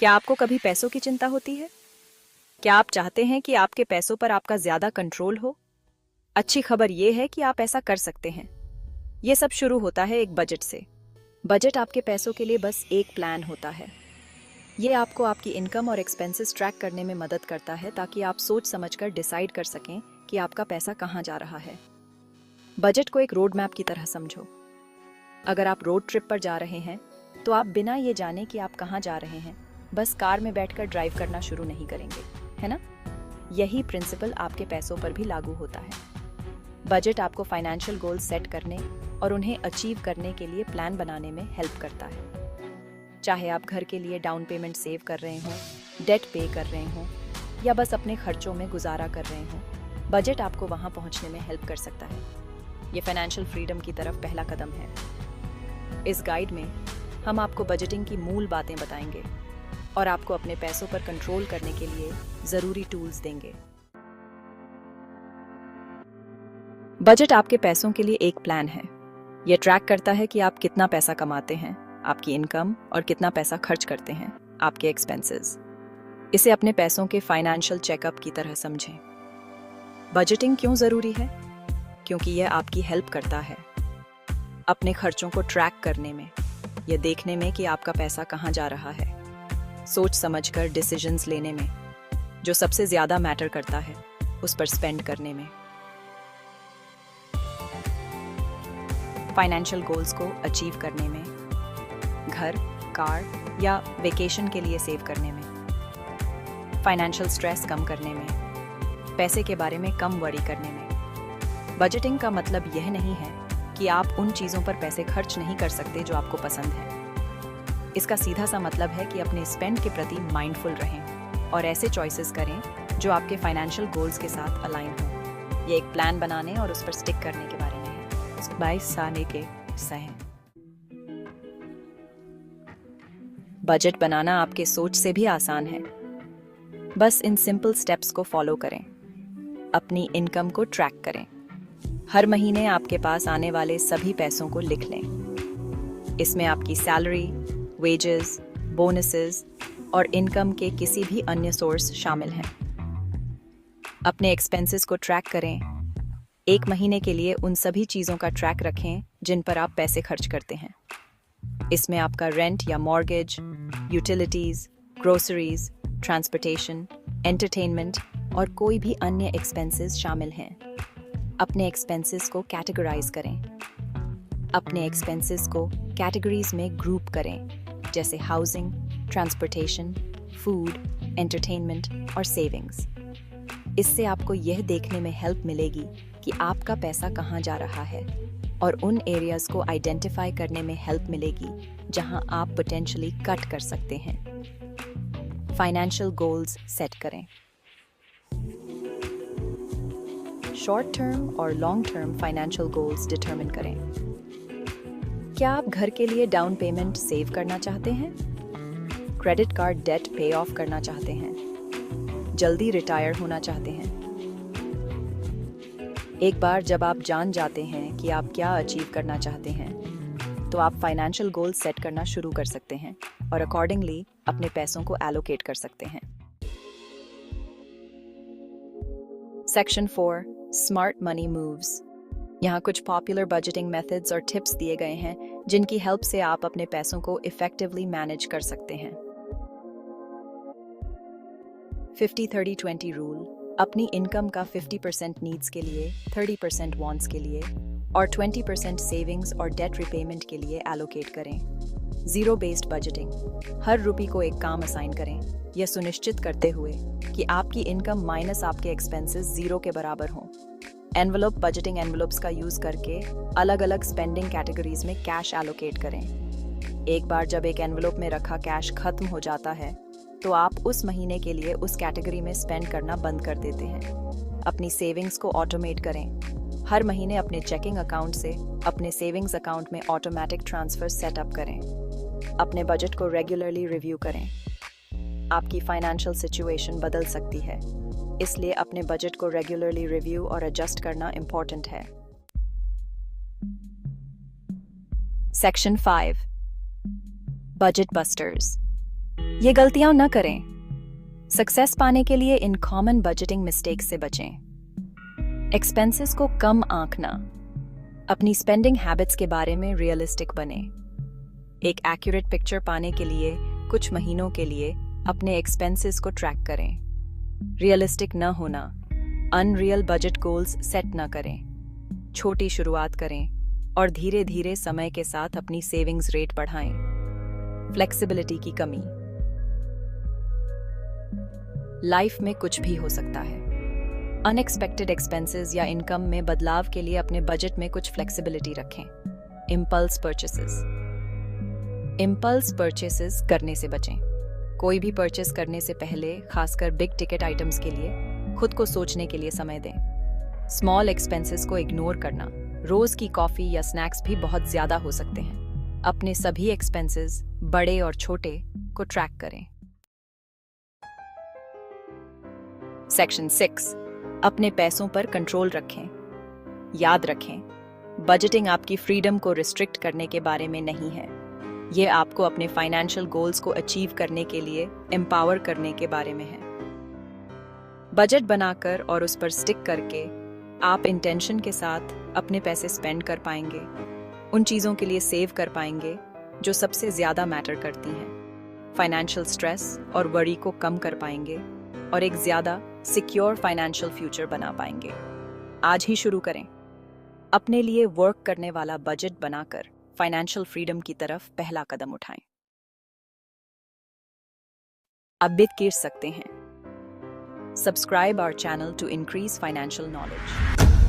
क्या आपको कभी पैसों की चिंता होती है? क्या आप चाहते हैं कि आपके पैसों पर आपका ज्यादा कंट्रोल हो? अच्छी खबर यह है कि आप ऐसा कर सकते हैं। ये सब शुरू होता है एक बजट से। बजट आपके पैसों के लिए बस एक प्लान होता है। ये आपको आपकी इनकम और एक्सपेंसेस ट्रैक करने में मदद करता है ताकि आप सोच समझकर डिसाइड कर सकें कि आपका पैसा कहाँ जा रहा है। बजट को एक रोड मैप की तरह समझो। अगर आप रोड ट्रिप पर जा रहे हैं तो आप बिना ये जाने कि आप कहाँ जा रहे हैं बस कार में बैठकर ड्राइव करना शुरू नहीं करेंगे, है ना? यही प्रिंसिपल आपके पैसों पर भी लागू होता है। बजट आपको फाइनेंशियल गोल सेट करने और उन्हें अचीव करने के लिए प्लान बनाने में हेल्प करता है। चाहे आप घर के लिए डाउन पेमेंट सेव कर रहे हों, डेट पे कर रहे हों या बस अपने खर्चों में गुजारा कर रहे हों, बजट आपको वहां पहुंचने में हेल्प कर सकता है। ये फाइनेंशियल फ्रीडम की तरफ पहला कदम है। इस गाइड में हम आपको बजटिंग की मूल बातें बताएंगे और आपको अपने पैसों पर कंट्रोल करने के लिए जरूरी टूल्स देंगे। बजट आपके पैसों के लिए एक प्लान है। यह ट्रैक करता है कि आप कितना पैसा कमाते हैं, आपकी इनकम, और कितना पैसा खर्च करते हैं, आपके एक्सपेंसेस। इसे अपने पैसों के फाइनेंशियल चेकअप की तरह समझें। बजटिंग क्यों जरूरी है? क्योंकि यह आपकी हेल्प करता है अपने खर्चों को ट्रैक करने में, यह देखने में कि आपका पैसा कहाँ जा रहा है, सोच समझकर डिसीजंस लेने में, जो सबसे ज्यादा मैटर करता है उस पर स्पेंड करने में, फाइनेंशियल गोल्स को अचीव करने में, घर, कार या वेकेशन के लिए सेव करने में, फाइनेंशियल स्ट्रेस कम करने में, पैसे के बारे में कम वरी करने में। बजटिंग का मतलब यह नहीं है कि आप उन चीजों पर पैसे खर्च नहीं कर सकते जो आपको पसंद है। इसका सीधा सा मतलब है कि अपने स्पेंड के प्रति माइंडफुल रहें और ऐसे चॉइसेस करें जो आपके फाइनेंशियल गोल्स के साथ अलाइन हो। ये एक प्लान बनाने और उस पर स्टिक करने के बारे में है। 22 साल के सह बजट बनाना आपके सोच से भी आसान है। बस इन सिंपल स्टेप्स को फॉलो करें। अपनी इनकम को ट्रैक करें। हर महीने आपके पास आने वाले सभी पैसों को लिख लें। इसमें आपकी सैलरी, वेजेस, बोनसेस और इनकम के किसी भी अन्य सोर्स शामिल हैं। अपने एक्सपेंसेस को ट्रैक करें। एक महीने के लिए उन सभी चीज़ों का ट्रैक रखें जिन पर आप पैसे खर्च करते हैं। इसमें आपका रेंट या mortgage, utilities, groceries, transportation, entertainment और कोई भी अन्य एक्सपेंसेस शामिल हैं। अपने एक्सपेंसेस को कैटेगराइज करें। अपने एक्सपेंसेस को कैटेगरीज में ग्रुप करें, जैसे हाउसिंग, ट्रांसपोर्टेशन, फूड, एंटरटेनमेंट और सेविंग्स। इससे आपको यह देखने में हेल्प मिलेगी कि आपका पैसा कहाँ जा रहा है और उन एरियाज को आइडेंटिफाई करने में हेल्प मिलेगी जहां आप पोटेंशियली कट कर सकते हैं। फाइनेंशियल गोल्स सेट करें। शॉर्ट टर्म और long term financial goals determine करें। क्या आप घर के लिए डाउन पेमेंट सेव करना चाहते हैं? क्रेडिट कार्ड डेट पे ऑफ करना चाहते हैं? जल्दी रिटायर होना चाहते हैं? एक बार जब आप जान जाते हैं कि आप क्या अचीव करना चाहते हैं, तो आप फाइनेंशियल गोल सेट करना शुरू कर सकते हैं और अकॉर्डिंगली अपने पैसों को एलोकेट कर सकते हैं। Section 4, smart money moves. यहाँ कुछ पॉपुलर बजटिंग मेथड्स और टिप्स दिए गए हैं जिनकी हेल्प से आप अपने पैसों को इफेक्टिवली मैनेज कर सकते हैं। 50-30-20 रूल। अपनी इनकम का 50% नीड्स के लिए, 30% वांट्स के लिए और 20% सेविंग्स और डेट रिपेमेंट के लिए एलोकेट करें। Zero based budgeting. हर रुपये को एक काम असाइन करें, यह सुनिश्चित करते हुए कि आपकी इनकम माइनस आपके एक्सपेंसेस जीरो के बराबर हों। एनवलप बजटिंग एनवलप्स का यूज करके अलग अलग स्पेंडिंग कैटेगरीज में कैश एलोकेट करें। एक बार जब एक एनवलप में रखा कैश खत्म हो जाता है तो आप उस महीने के लिए उस कैटेगरी में स्पेंड करना बंद कर देते हैं। अपनी सेविंग्स को ऑटोमेट करें। हर महीने अपने चेकिंग अकाउंट से अपने सेविंग्स अकाउंट में ऑटोमेटिक ट्रांसफर सेटअप करें। अपने बजट को रेगुलरली रिव्यू करें। आपकी फाइनेंशियल सिचुएशन बदल सकती है, इसलिए अपने बजट को रेगुलरली रिव्यू और एडजस्ट करना इम्पोर्टेंट है। Section 5, budget busters. ये गलतियां न करें। सक्सेस पाने के लिए इन कॉमन बजटिंग मिस्टेक्स से बचें। एक्सपेंसेस को कम आंकना। अपनी स्पेंडिंग हैबिट्स के बारे में रियलिस्टिक बने। एक एक्यूरेट पिक्चर पाने के लिए कुछ महीनों के लिए अपने एक्सपेंसेस को ट्रैक करें। रियलिस्टिक न होना, अनरियल बजट गोल्स सेट न करें। छोटी शुरुआत करें और धीरे धीरे समय के साथ अपनी सेविंग्स रेट बढ़ाएं। फ्लेक्सिबिलिटी की कमी। लाइफ में कुछ भी हो सकता है। अनएक्सपेक्टेड एक्सपेंसेस या इनकम में बदलाव के लिए अपने बजट में कुछ फ्लेक्सिबिलिटी रखें। इम्पल्स परचेसेस करने से बचें। कोई भी परचेस करने से पहले, खासकर बिग टिकट आइटम्स के लिए, खुद को सोचने के लिए समय दें। स्मॉल एक्सपेंसेस को इग्नोर करना। रोज की कॉफी या स्नैक्स भी बहुत ज्यादा हो सकते हैं। अपने सभी एक्सपेंसेस, बड़े और छोटे, को ट्रैक करें। सेक्शन 6, अपने पैसों पर कंट्रोल रखें। याद रखें, बजटिंग आपकी फ्रीडम को रिस्ट्रिक्ट करने के बारे में नहीं है। ये आपको अपने फाइनेंशियल गोल्स को अचीव करने के लिए एम्पावर करने के बारे में है। बजट बनाकर और उस पर स्टिक करके आप इंटेंशन के साथ अपने पैसे स्पेंड कर पाएंगे। उन चीज़ों के लिए सेव कर पाएंगे जो सबसे ज़्यादा मैटर करती हैं। फाइनेंशियल स्ट्रेस और वरी को कम कर पाएंगे और एक ज़्यादा सिक्योर फाइनेंशियल फ्यूचर बना पाएंगे। आज ही शुरू करें। अपने लिए वर्क करने वाला बजट बनाकर फाइनेंशियल फ्रीडम की तरफ पहला कदम उठाएं। अब भी कर सकते हैं। Subscribe our channel to increase financial knowledge.